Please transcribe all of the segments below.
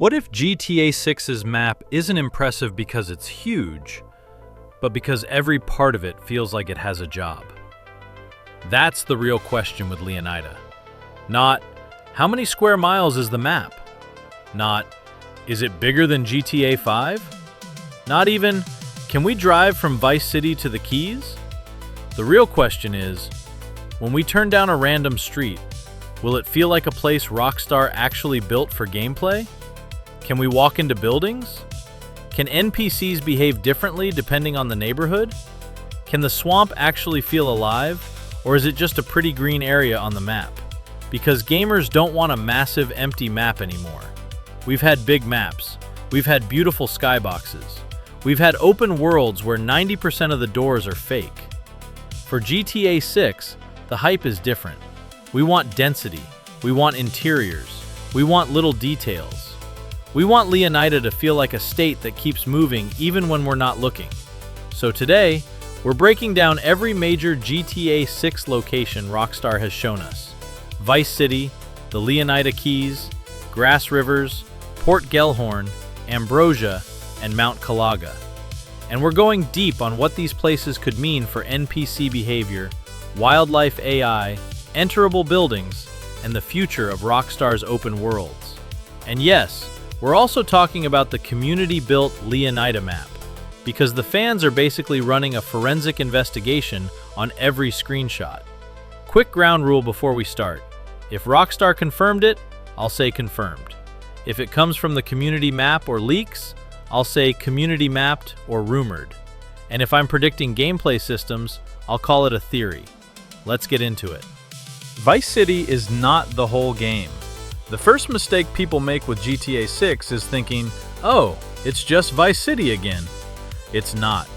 What if GTA 6's map isn't impressive because it's huge, but because every part of it feels like it has a job? That's the real question with Leonida. Not, how many square miles is the map? Not, is it bigger than GTA 5? Not even, can we drive from Vice City to the Keys? The real question is, when we turn down a random street, will it feel like a place Rockstar actually built for gameplay? Can we walk into buildings? Can NPCs behave differently depending on the neighborhood? Can the swamp actually feel alive, or is it just a pretty green area on the map? Because gamers don't want a massive empty map anymore. We've had big maps. We've had beautiful skyboxes. We've had open worlds where 90% of the doors are fake. For GTA 6, the hype is different. We want density. We want interiors. We want little details. We want Leonida to feel like a state that keeps moving even when we're not looking. So today, we're breaking down every major GTA 6 location Rockstar has shown us. Vice City, the Leonida Keys, Grassrivers, Port Gellhorn, Ambrosia, and Mount Kalaga. And we're going deep on what these places could mean for NPC behavior, wildlife AI, enterable buildings, and the future of Rockstar's open worlds. And yes, we're also talking about the community-built Leonida map, because the fans are basically running a forensic investigation on every screenshot. Quick ground rule before we start. If Rockstar confirmed it, I'll say confirmed. If it comes from the community map or leaks, I'll say community mapped or rumored. And if I'm predicting gameplay systems, I'll call it a theory. Let's get into it. Vice City is not the whole game. The first mistake people make with GTA 6 is thinking, oh, it's just Vice City again. It's not.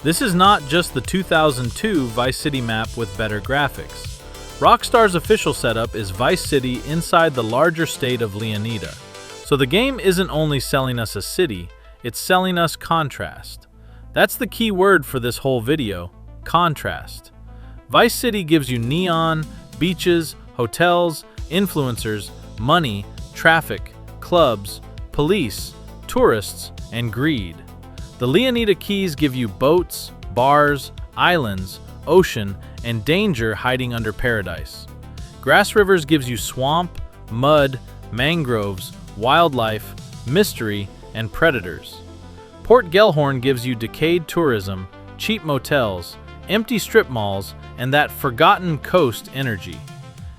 This is not just the 2002 Vice City map with better graphics. Rockstar's official setup is Vice City inside the larger state of Leonida. So the game isn't only selling us a city, it's selling us contrast. That's the key word for this whole video, contrast. Vice City gives you neon, beaches, hotels, influencers, money, traffic, clubs, police, tourists, and greed. The Leonida Keys give you boats, bars, islands, ocean, and danger hiding under paradise. Grassrivers gives you swamp, mud, mangroves, wildlife, mystery, and predators. Port Gellhorn gives you decayed tourism, cheap motels, empty strip malls, and that forgotten coast energy.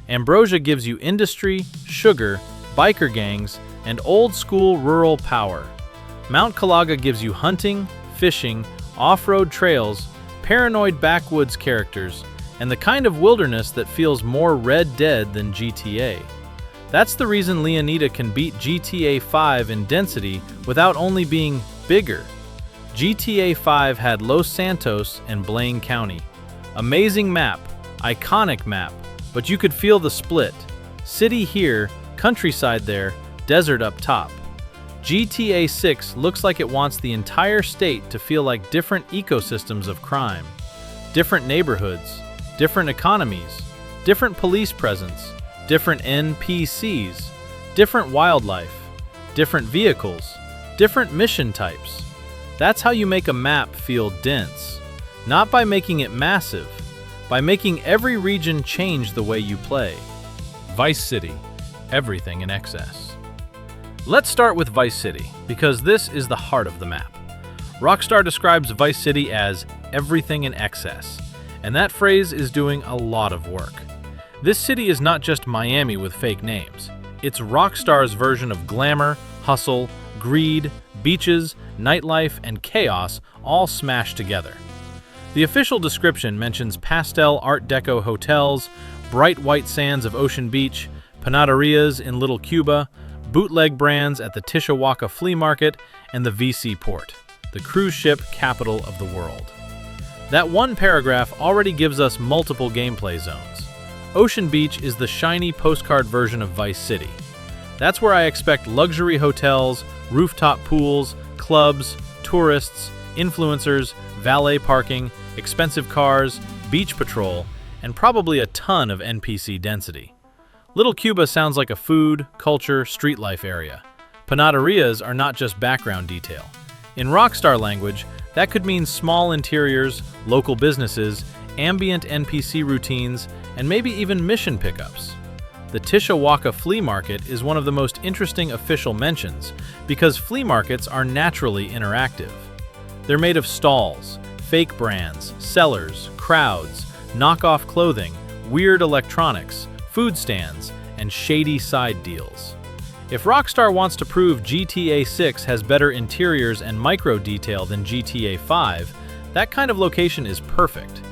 Ambrosia gives you industry, sugar, biker gangs, and old-school rural power. Mount Kalaga gives you hunting, fishing, off-road trails, paranoid backwoods characters, and the kind of wilderness that feels more Red Dead than GTA. That's the reason Leonida can beat GTA 5 in density without only being bigger. GTA 5 had Los Santos and Blaine County. Amazing map, iconic map, but you could feel the split. City here, countryside there, desert up top. GTA 6 looks like it wants the entire state to feel like different ecosystems of crime. Different neighborhoods, different economies, different police presence, different NPCs, different wildlife, different vehicles, different mission types. That's how you make a map feel dense. Not by making it massive, by making every region change the way you play. Vice City, everything in excess. Let's start with Vice City, because this is the heart of the map. Rockstar describes Vice City as everything in excess, and that phrase is doing a lot of work. This city is not just Miami with fake names. It's Rockstar's version of glamour, hustle, greed, beaches, nightlife, and chaos all smashed together. The official description mentions pastel Art Deco hotels, bright white sands of Ocean Beach, panaderias in Little Cuba, bootleg brands at the Tishawaka Flea Market, and the VC Port, the cruise ship capital of the world. That one paragraph already gives us multiple gameplay zones. Ocean Beach is the shiny postcard version of Vice City. That's where I expect luxury hotels, rooftop pools, clubs, tourists, influencers, valet parking, expensive cars, beach patrol, and probably a ton of NPC density. Little Cuba sounds like a food, culture, street life area. Panaderias are not just background detail. In Rockstar language, that could mean small interiors, local businesses, ambient NPC routines, and maybe even mission pickups. The Tishawaka Flea Market is one of the most interesting official mentions because flea markets are naturally interactive. They're made of stalls, fake brands, sellers, crowds, knockoff clothing, weird electronics, food stands, and shady side deals. If Rockstar wants to prove GTA 6 has better interiors and micro detail than GTA 5, that kind of location is perfect.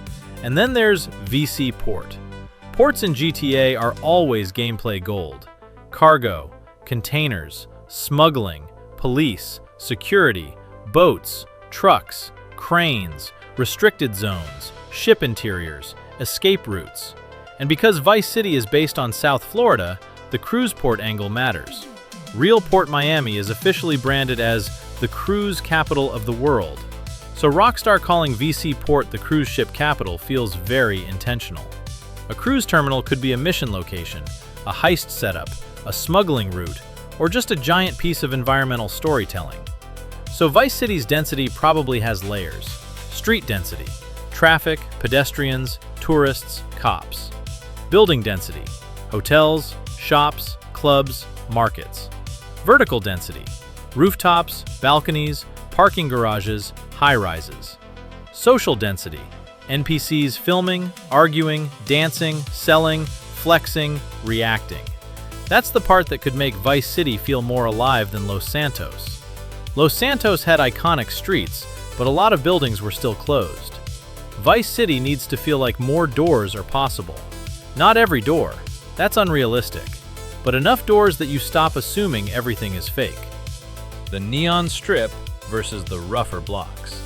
And then there's VC Port. Ports in GTA are always gameplay gold. Cargo, containers, smuggling, police, security, boats, trucks, cranes, restricted zones, ship interiors, escape routes. And because Vice City is based on South Florida, the cruise port angle matters. Real Port Miami is officially branded as the cruise capital of the world. So Rockstar calling VC Port the cruise ship capital feels very intentional. A cruise terminal could be a mission location, a heist setup, a smuggling route, or just a giant piece of environmental storytelling. So Vice City's density probably has layers. Street density, traffic, pedestrians, tourists, cops. Building density, hotels, shops, clubs, markets. Vertical density, rooftops, balconies, parking garages, high-rises. Social density, NPCs filming, arguing, dancing, selling, flexing, reacting. That's the part that could make Vice City feel more alive than Los Santos. Los Santos had iconic streets, but a lot of buildings were still closed. Vice City needs to feel like more doors are possible. Not every door, that's unrealistic, but enough doors that you stop assuming everything is fake. The neon strip versus the rougher blocks.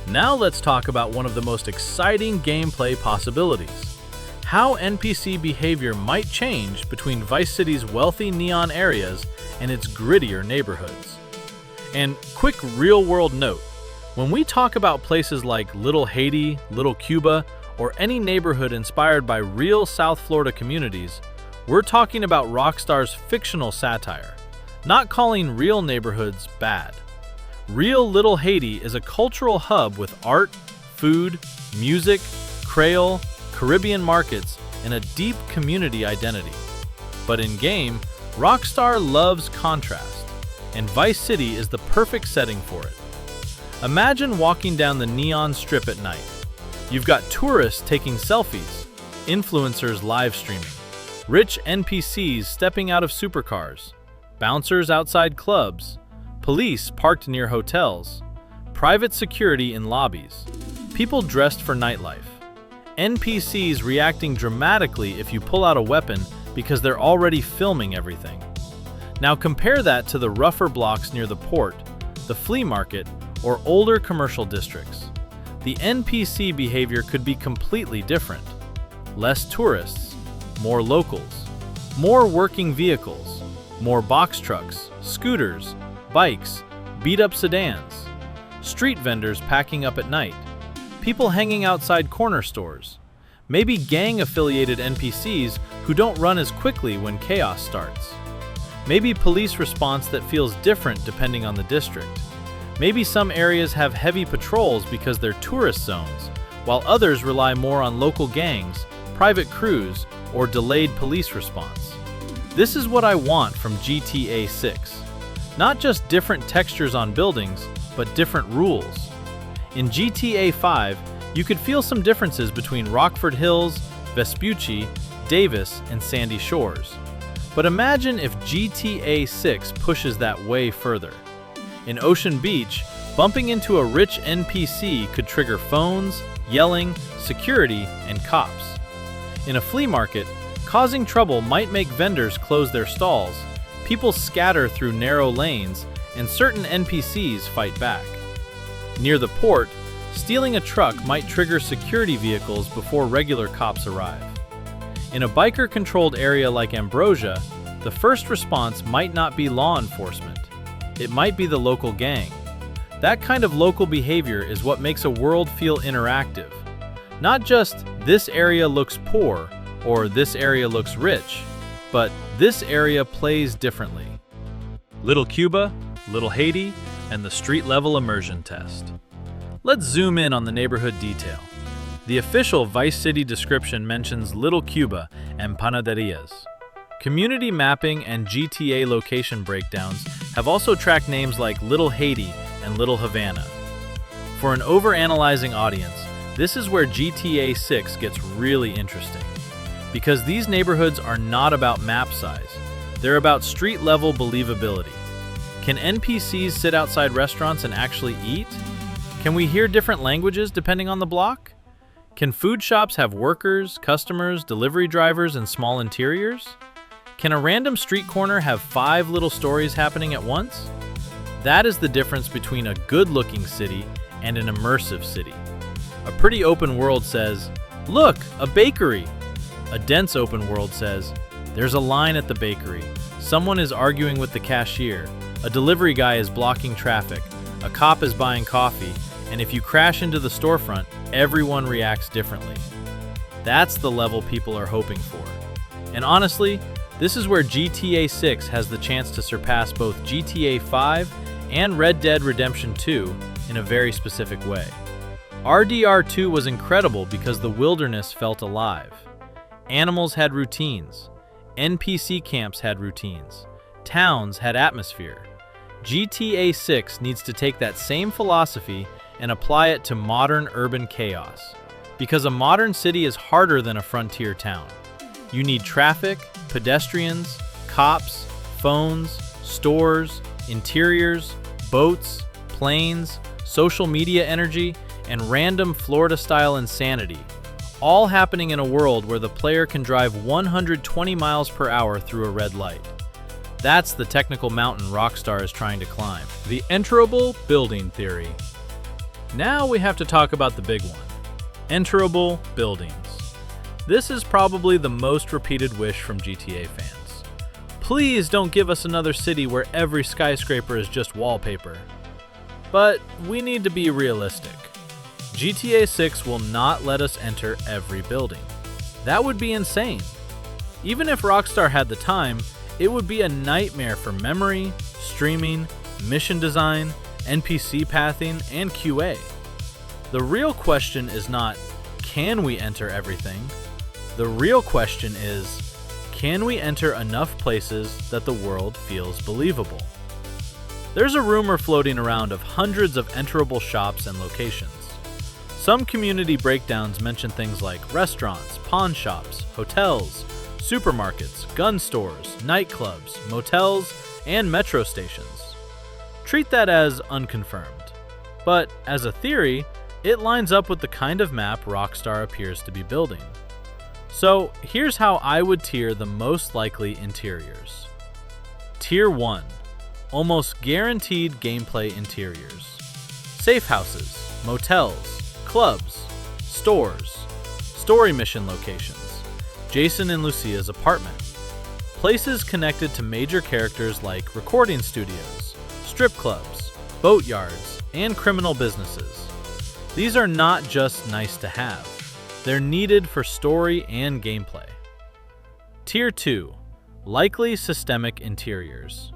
Now let's talk about one of the most exciting gameplay possibilities. How NPC behavior might change between Vice City's wealthy neon areas and its grittier neighborhoods. And quick real-world note, when we talk about places like Little Haiti, Little Cuba, or any neighborhood inspired by real South Florida communities, we're talking about Rockstar's fictional satire, not calling real neighborhoods bad. Real Little Haiti is a cultural hub with art, food, music, Creole, Caribbean markets, and a deep community identity. But in-game, Rockstar loves contrast, and Vice City is the perfect setting for it. Imagine walking down the neon strip at night. You've got tourists taking selfies, influencers live streaming, rich NPCs stepping out of supercars, bouncers outside clubs, police parked near hotels, private security in lobbies, people dressed for nightlife, NPCs reacting dramatically if you pull out a weapon because they're already filming everything. Now compare that to the rougher blocks near the port, the flea market, or older commercial districts. The NPC behavior could be completely different. Less tourists, more locals, more working vehicles, more box trucks, scooters, bikes, beat-up sedans, street vendors packing up at night, people hanging outside corner stores, maybe gang-affiliated NPCs who don't run as quickly when chaos starts, maybe police response that feels different depending on the district. Maybe some areas have heavy patrols because they're tourist zones, while others rely more on local gangs, private crews, or delayed police response. This is what I want from GTA 6. Not just different textures on buildings, but different rules. In GTA 5, you could feel some differences between Rockford Hills, Vespucci, Davis, and Sandy Shores. But imagine if GTA 6 pushes that way further. In Ocean Beach, bumping into a rich NPC could trigger phones, yelling, security, and cops. In a flea market, causing trouble might make vendors close their stalls, people scatter through narrow lanes, and certain NPCs fight back. Near the port, stealing a truck might trigger security vehicles before regular cops arrive. In a biker-controlled area like Ambrosia, the first response might not be law enforcement. It might be the local gang. That kind of local behavior is what makes a world feel interactive. Not just, this area looks poor, or this area looks rich, but this area plays differently. Little Cuba, Little Haiti, and the street-level immersion test. Let's zoom in on the neighborhood detail. The official Vice City description mentions Little Cuba and Panaderias. Community mapping and GTA location breakdowns have also tracked names like Little Haiti and Little Havana. For an overanalyzing audience, this is where GTA 6 gets really interesting. Because these neighborhoods are not about map size, they're about street-level believability. Can NPCs sit outside restaurants and actually eat? Can we hear different languages depending on the block? Can food shops have workers, customers, delivery drivers, and small interiors? Can a random street corner have 5 little stories happening at once? That is the difference between a good-looking city and an immersive city. A pretty open world says, "Look, a bakery!" A dense open world says, "There's a line at the bakery. Someone is arguing with the cashier. A delivery guy is blocking traffic. A cop is buying coffee. And if you crash into the storefront, everyone reacts differently." That's the level people are hoping for. And honestly, this is where GTA 6 has the chance to surpass both GTA 5 and Red Dead Redemption 2 in a very specific way. RDR 2 was incredible because the wilderness felt alive. Animals had routines. NPC camps had routines. Towns had atmosphere. GTA 6 needs to take that same philosophy and apply it to modern urban chaos. Because a modern city is harder than a frontier town. You need traffic, pedestrians, cops, phones, stores, interiors, boats, planes, social media energy, and random Florida-style insanity, all happening in a world where the player can drive 120 miles per hour through a red light. That's the technical mountain Rockstar is trying to climb. The Enterable Building Theory. Now we have to talk about the big one. Enterable buildings. This is probably the most repeated wish from GTA fans. Please don't give us another city where every skyscraper is just wallpaper. But we need to be realistic. GTA 6 will not let us enter every building. That would be insane. Even if Rockstar had the time, it would be a nightmare for memory, streaming, mission design, NPC pathing, and QA. The real question is not, can we enter everything? The real question is, can we enter enough places that the world feels believable? There's a rumor floating around of hundreds of enterable shops and locations. Some community breakdowns mention things like restaurants, pawn shops, hotels, supermarkets, gun stores, nightclubs, motels, and metro stations. Treat that as unconfirmed. But as a theory, it lines up with the kind of map Rockstar appears to be building. So here's how I would tier the most likely interiors. Tier 1. Almost guaranteed gameplay interiors. Safe houses, motels, clubs, stores, story mission locations, Jason and Lucia's apartment, places connected to major characters like recording studios, strip clubs, boatyards, and criminal businesses. These are not just nice to have, they're needed for story and gameplay. Tier 2. Likely systemic interiors.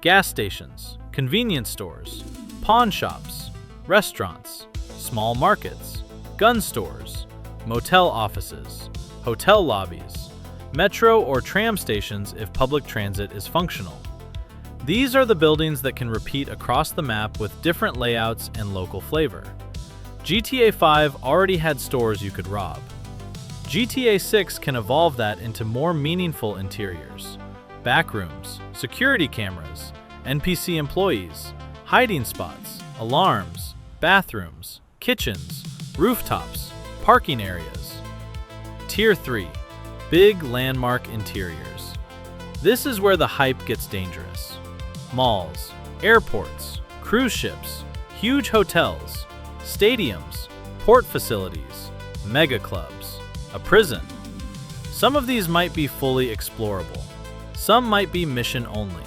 Gas stations, convenience stores, pawn shops, restaurants, small markets, gun stores, motel offices, hotel lobbies, metro or tram stations if public transit is functional. These are the buildings that can repeat across the map with different layouts and local flavor. GTA 5 already had stores you could rob. GTA 6 can evolve that into more meaningful interiors. Backrooms, security cameras, NPC employees, hiding spots, alarms, bathrooms, kitchens, rooftops, parking areas. Tier 3. Big landmark interiors. This is where the hype gets dangerous. Malls, airports, cruise ships, huge hotels, stadiums, port facilities, mega clubs, a prison. Some of these might be fully explorable. Some might be mission only.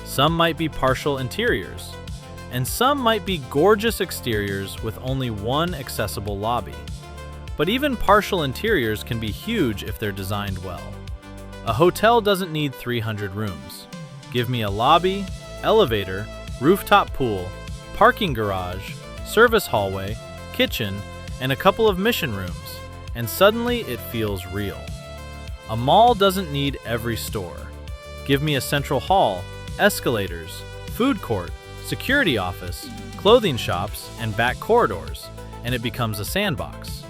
Some might be partial interiors. And some might be gorgeous exteriors with only one accessible lobby. But even partial interiors can be huge if they're designed well. A hotel doesn't need 300 rooms. Give me a lobby, elevator, rooftop pool, parking garage, service hallway, kitchen, and a couple of mission rooms, and suddenly it feels real. A mall doesn't need every store. Give me a central hall, escalators, food court, security office, clothing shops, and back corridors, and it becomes a sandbox.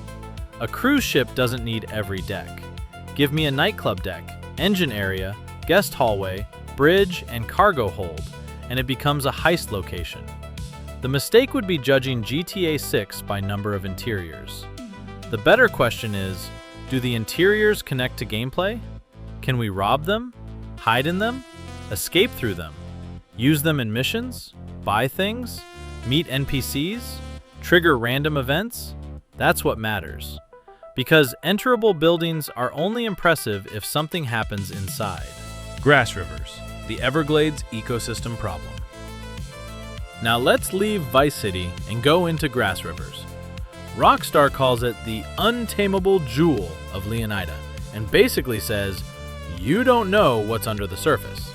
A cruise ship doesn't need every deck. Give me a nightclub deck, engine area, guest hallway, bridge, and cargo hold, and it becomes a heist location. The mistake would be judging GTA 6 by number of interiors. The better question is, do the interiors connect to gameplay? Can we rob them? Hide in them? Escape through them? Use them in missions? Buy things? Meet NPCs? Trigger random events? That's what matters. Because enterable buildings are only impressive if something happens inside. Grassrivers, the Everglades ecosystem problem. Now let's leave Vice City and go into Grassrivers. Rockstar calls it the untamable jewel of Leonida and basically says, you don't know what's under the surface.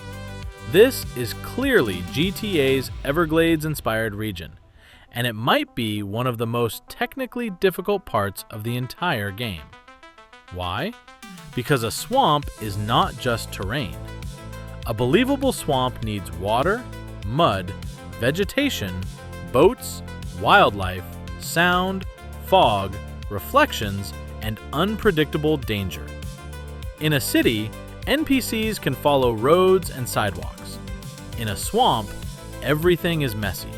This is clearly GTA's Everglades-inspired region, and it might be one of the most technically difficult parts of the entire game. Why? Because a swamp is not just terrain. A believable swamp needs water, mud, vegetation, boats, wildlife, sound, fog, reflections, and unpredictable danger. In a city, NPCs can follow roads and sidewalks. In a swamp, everything is messy.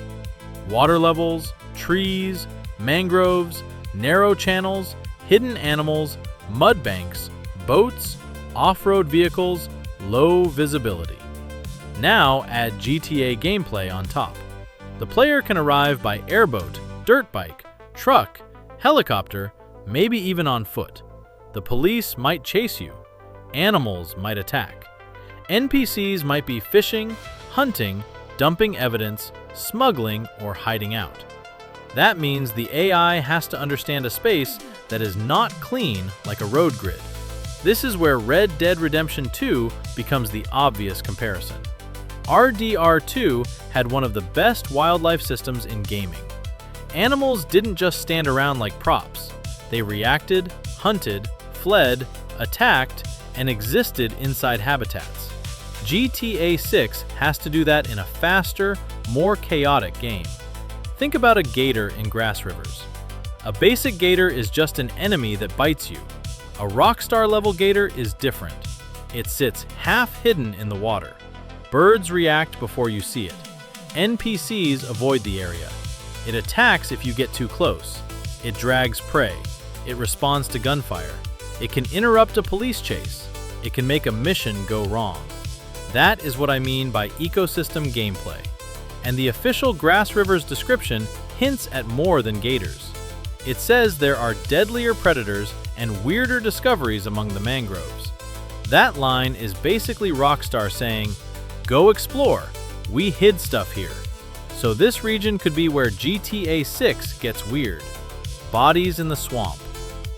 Water levels, trees, mangroves, narrow channels, hidden animals, mud banks, boats, off-road vehicles, low visibility. Now add GTA gameplay on top. The player can arrive by airboat, dirt bike, truck, helicopter, maybe even on foot. The police might chase you. Animals might attack. NPCs might be fishing, hunting, dumping evidence, smuggling, or hiding out. That means the AI has to understand a space that is not clean like a road grid. This is where Red Dead Redemption 2 becomes the obvious comparison. RDR2 had one of the best wildlife systems in gaming. Animals didn't just stand around like props. They reacted, hunted, fled, attacked, and existed inside habitats. GTA 6 has to do that in a faster, more chaotic game. Think about a gator in Grassrivers. A basic gator is just an enemy that bites you. A Rockstar level gator is different. It sits half hidden in the water. Birds react before you see it. NPCs avoid the area. It attacks if you get too close. It drags prey. It responds to gunfire. It can interrupt a police chase. It can make a mission go wrong. That is what I mean by ecosystem gameplay. And the official Grassrivers description hints at more than gators. It says there are deadlier predators and weirder discoveries among the mangroves. That line is basically Rockstar saying, go explore, we hid stuff here. So this region could be where GTA 6 gets weird. Bodies in the swamp,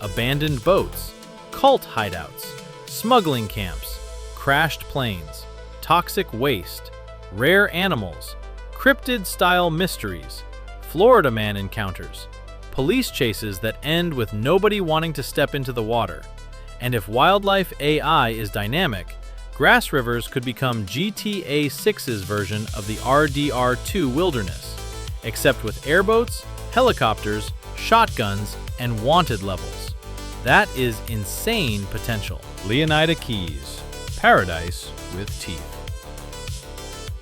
abandoned boats, cult hideouts, smuggling camps, crashed planes, toxic waste, rare animals, cryptid-style mysteries, Florida Man encounters, police chases that end with nobody wanting to step into the water. And if wildlife AI is dynamic, Grassrivers could become GTA 6's version of the RDR2 wilderness, except with airboats, helicopters, shotguns, and wanted levels. That is insane potential. Leonida Keys, paradise with teeth.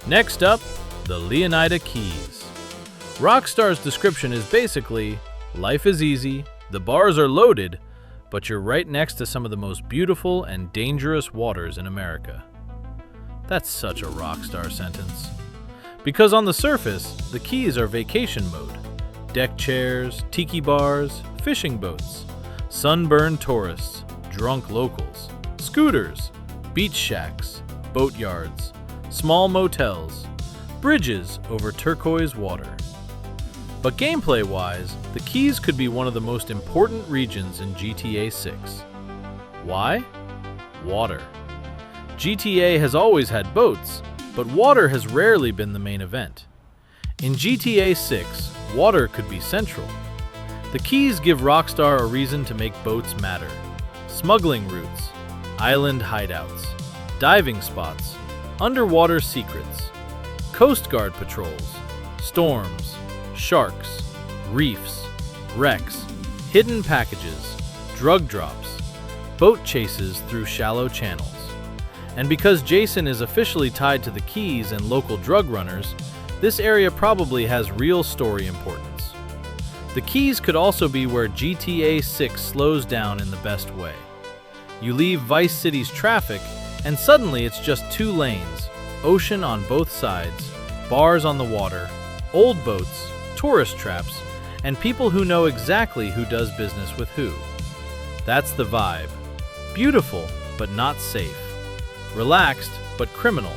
Next up, the Leonida Keys. Rockstar's description is basically, life is easy, the bars are loaded, but you're right next to some of the most beautiful and dangerous waters in America. That's such a Rockstar sentence. Because on the surface, the Keys are vacation mode. Deck chairs, tiki bars, fishing boats, sunburned tourists, drunk locals, scooters, beach shacks, boatyards, small motels, bridges over turquoise water. But gameplay-wise, the Keys could be one of the most important regions in GTA 6. Why? Water. GTA has always had boats, but water has rarely been the main event. In GTA 6, water could be central. The Keys give Rockstar a reason to make boats matter. Smuggling routes, island hideouts, diving spots, underwater secrets, Coast Guard patrols, storms, sharks, reefs, wrecks, hidden packages, drug drops, boat chases through shallow channels. And because Jason is officially tied to the Keys and local drug runners, this area probably has real story importance. The Keys could also be where GTA 6 slows down in the best way. You leave Vice City's traffic, and suddenly it's just 2 lanes, ocean on both sides, bars on the water, old boats, tourist traps, and people who know exactly who does business with who. That's the vibe. Beautiful, but not safe. Relaxed, but criminal.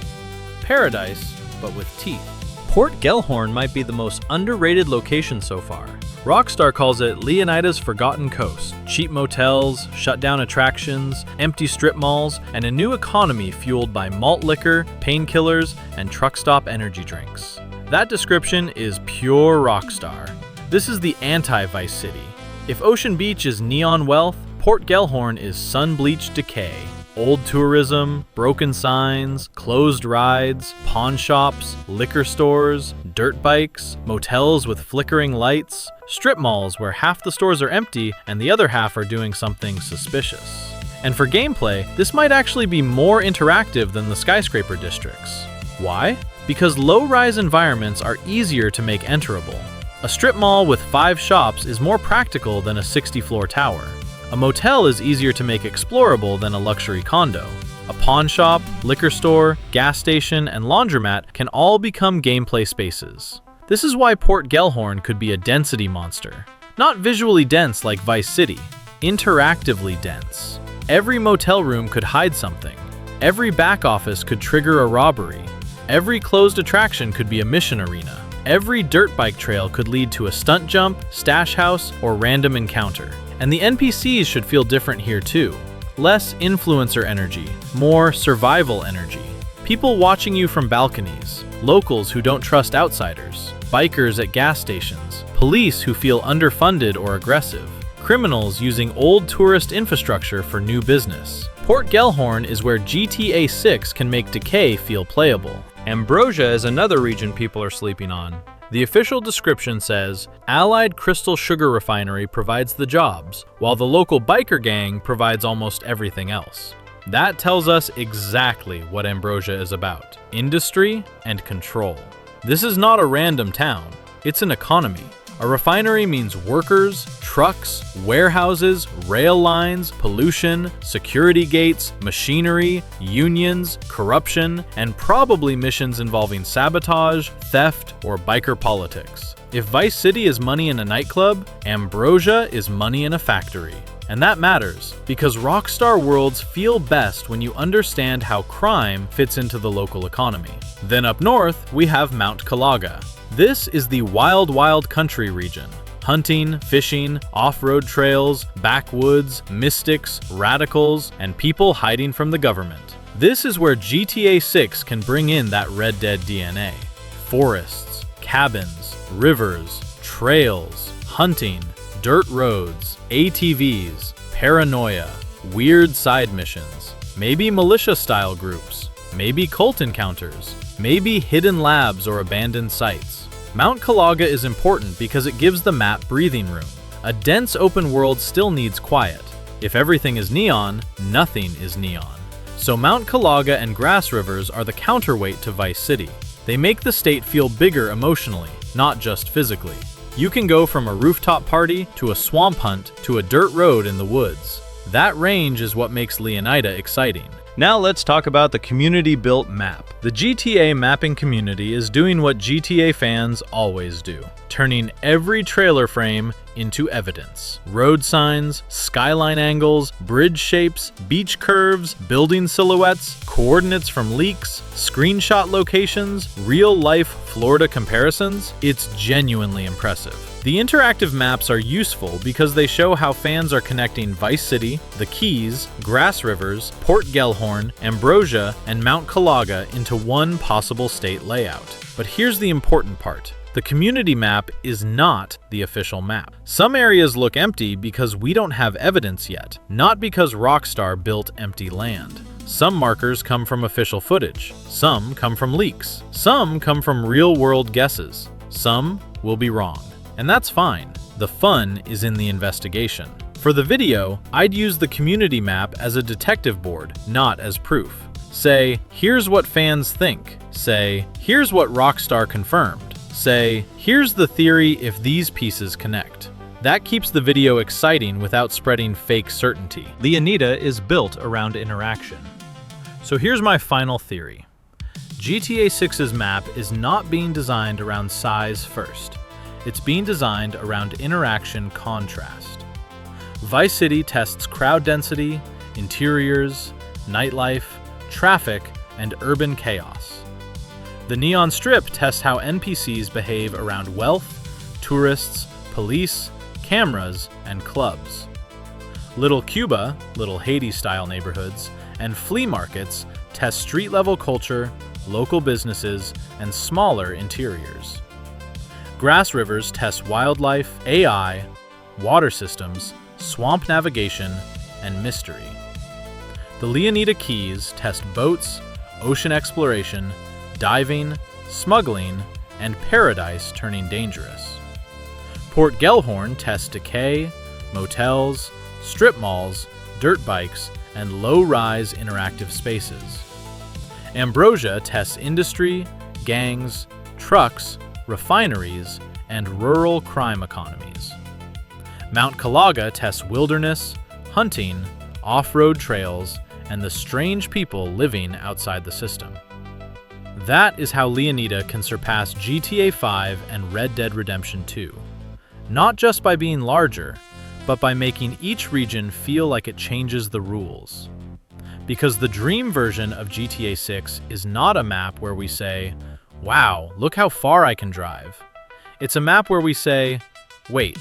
Paradise, but with teeth. Port Gellhorn might be the most underrated location so far. Rockstar calls it Leonida's Forgotten Coast. Cheap motels, shut-down attractions, empty strip malls, and a new economy fueled by malt liquor, painkillers, and truck stop energy drinks. That description is pure Rockstar. This is the anti-Vice City. If Ocean Beach is neon wealth, Port Gellhorn is sun-bleached decay. Old tourism, broken signs, closed rides, pawn shops, liquor stores, dirt bikes, motels with flickering lights, strip malls where half the stores are empty and the other half are doing something suspicious. And for gameplay, this might actually be more interactive than the skyscraper districts. Why? Because low-rise environments are easier to make enterable. A strip mall with 5 shops is more practical than a 60-floor tower. A motel is easier to make explorable than a luxury condo. A pawn shop, liquor store, gas station, and laundromat can all become gameplay spaces. This is why Port Gellhorn could be a density monster. Not visually dense like Vice City, interactively dense. Every motel room could hide something. Every back office could trigger a robbery. Every closed attraction could be a mission arena. Every dirt bike trail could lead to a stunt jump, stash house, or random encounter. And the NPCs should feel different here too. Less influencer energy, more survival energy. People watching you from balconies, locals who don't trust outsiders, bikers at gas stations, police who feel underfunded or aggressive, criminals using old tourist infrastructure for new business. Port Gellhorn is where GTA 6 can make decay feel playable. Ambrosia is another region people are sleeping on. The official description says, Allied Crystal Sugar Refinery provides the jobs, while the local biker gang provides almost everything else. That tells us exactly what Ambrosia is about: industry and control. This is not a random town, it's an economy. A refinery means workers, trucks, warehouses, rail lines, pollution, security gates, machinery, unions, corruption, and probably missions involving sabotage, theft, or biker politics. If Vice City is money in a nightclub, Ambrosia is money in a factory. And that matters, because Rockstar worlds feel best when you understand how crime fits into the local economy. Then up north, we have Mount Kalaga. This is the wild, wild country region. Hunting, fishing, off-road trails, backwoods, mystics, radicals, and people hiding from the government. This is where GTA 6 can bring in that Red Dead DNA. Forests, cabins, rivers, trails, hunting, dirt roads, ATVs, paranoia, weird side missions, maybe militia-style groups, maybe cult encounters, maybe hidden labs or abandoned sites. Mount Kalaga is important because it gives the map breathing room. A dense open world still needs quiet. If everything is neon, nothing is neon. So Mount Kalaga and Grassrivers are the counterweight to Vice City. They make the state feel bigger emotionally, not just physically. You can go from a rooftop party to a swamp hunt to a dirt road in the woods. That range is what makes Leonida exciting. Now let's talk about the community-built map. The GTA mapping community is doing what GTA fans always do, turning every trailer frame into evidence. Road signs, skyline angles, bridge shapes, beach curves, building silhouettes, coordinates from leaks, screenshot locations, real-life Florida comparisons. It's genuinely impressive. The interactive maps are useful because they show how fans are connecting Vice City, the Keys, Grassrivers, Port Gellhorn, Ambrosia, and Mount Kalaga into one possible state layout. But here's the important part. The community map is not the official map. Some areas look empty because we don't have evidence yet, not because Rockstar built empty land. Some markers come from official footage, some come from leaks, some come from real-world guesses, some will be wrong. And that's fine. The fun is in the investigation. For the video, I'd use the community map as a detective board, not as proof. Say, here's what fans think. Say, here's what Rockstar confirmed. Say, here's the theory if these pieces connect. That keeps the video exciting without spreading fake certainty. Leonida is built around interaction. So here's my final theory. GTA 6's map is not being designed around size first. It's being designed around interaction contrast. Vice City tests crowd density, interiors, nightlife, traffic, and urban chaos. The Neon Strip tests how NPCs behave around wealth, tourists, police, cameras, and clubs. Little Cuba, Little Haiti-style neighborhoods, and flea markets test street-level culture, local businesses, and smaller interiors. Grassrivers tests wildlife, AI, water systems, swamp navigation, and mystery. The Leonida Keys test boats, ocean exploration, diving, smuggling, and paradise turning dangerous. Port Gellhorn tests decay, motels, strip malls, dirt bikes, and low-rise interactive spaces. Ambrosia tests industry, gangs, trucks, refineries, and rural crime economies. Mount Kalaga tests wilderness, hunting, off-road trails, and the strange people living outside the system. That is how Leonida can surpass GTA 5 and Red Dead Redemption 2. Not just by being larger, but by making each region feel like it changes the rules. Because the dream version of GTA 6 is not a map where we say, wow, look how far I can drive. It's a map where we say, wait,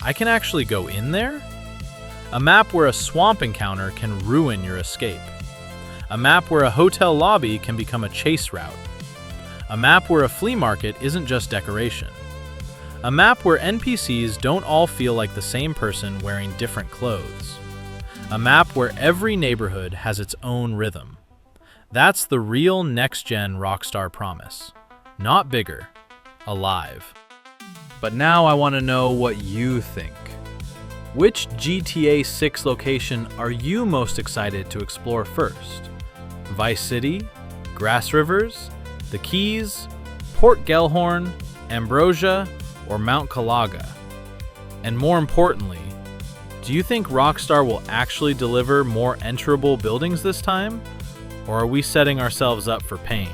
I can actually go in there? A map where a swamp encounter can ruin your escape. A map where a hotel lobby can become a chase route. A map where a flea market isn't just decoration. A map where NPCs don't all feel like the same person wearing different clothes. A map where every neighborhood has its own rhythm. That's the real next-gen Rockstar promise. Not bigger, alive. But now I want to know what you think. Which GTA 6 location are you most excited to explore first? Vice City, Grassrivers, the Keys, Port Gellhorn, Ambrosia, or Mount Kalaga? And more importantly, do you think Rockstar will actually deliver more enterable buildings this time? Or are we setting ourselves up for pain?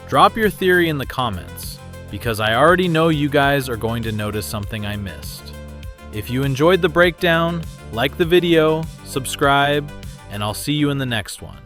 Drop your theory in the comments, because I already know you guys are going to notice something I missed. If you enjoyed the breakdown, like the video, subscribe, and I'll see you in the next one.